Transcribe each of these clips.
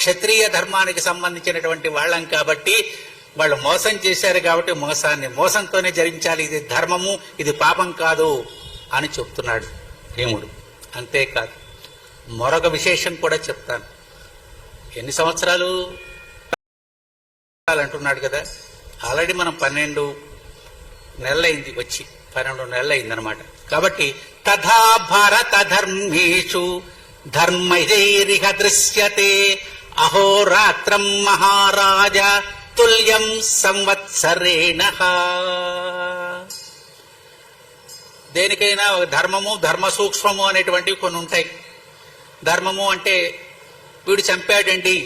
క్షత్రియ ధర్మానికి సంబంధించినటువంటి వాళ్ళం కాబట్టి వాళ్ళు మోసం చేశారు కాబట్టి మోసాన్ని మోసంతోనే జరించాలి, ఇది ధర్మము, ఇది పాపం కాదు అని చెప్తున్నాడు భీముడు. అంతేకాదు మరొక విశేషం కూడా చెప్తాను. ఎన్ని సంవత్సరాలు అంటున్నాడు కదా, ఆల్రెడీ మనం 12 నెలలైంది, వచ్చి 12 నెలలైందనమాట. కాబట్టి తథా భారత ధర్మేషు ధర్మైరిహ దృశ్యతే అహోరాత్రం మహారాజ తుల్యం సంవత్సరేణ. దేనికైనా ధర్మము, ధర్మ సూక్ష్మము అనేటువంటివి కొన్ని ఉంటాయి. ధర్మము అంటే వీడు చంపాడండి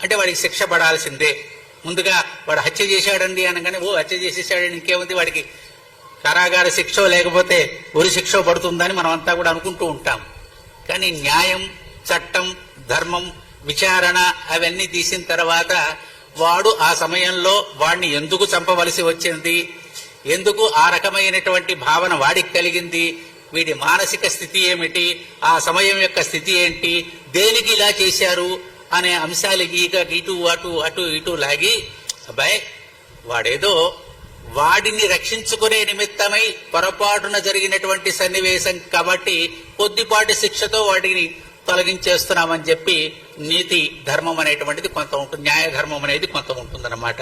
అంటే వాడికి శిక్ష పడాల్సిందే. ముందుగా వాడు హత్య చేశాడండి అనగానే ఓ హత్య చేసేసాడండి, ఇంకేముంది వాడికి కారాగార శిక్ష లేకపోతే ఉరి శిక్ష పడుతుందని మనం అంతా కూడా అనుకుంటూ ఉంటాం. కానీ న్యాయం, చట్టం, ధర్మం, విచారణ అవన్నీ తీసిన తర్వాత వాడు ఆ సమయంలో వాడిని ఎందుకు చంపవలసి వచ్చింది, ఎందుకు ఆ రకమైనటువంటి భావన వాడికి కలిగింది, వీడి మానసిక స్థితి ఏమిటి, ఆ సమయం యొక్క స్థితి ఏంటి, దేనికి ఇలా చేశారు అనే అంశాలు ఇటు అటు అటు ఇటు లాగి అబ్బాయి వాడేదో వాడిని రక్షించుకునే నిమిత్తమై పొరపాటున జరిగినటువంటి సన్నివేశం కాబట్టి కొద్దిపాటి శిక్షతో వాడిని తొలగించేస్తున్నామని చెప్పి నీతి ధర్మం అనేటువంటిది కొంత ఉంటుంది, న్యాయ ధర్మం అనేది కొంత ఉంటుందన్నమాట.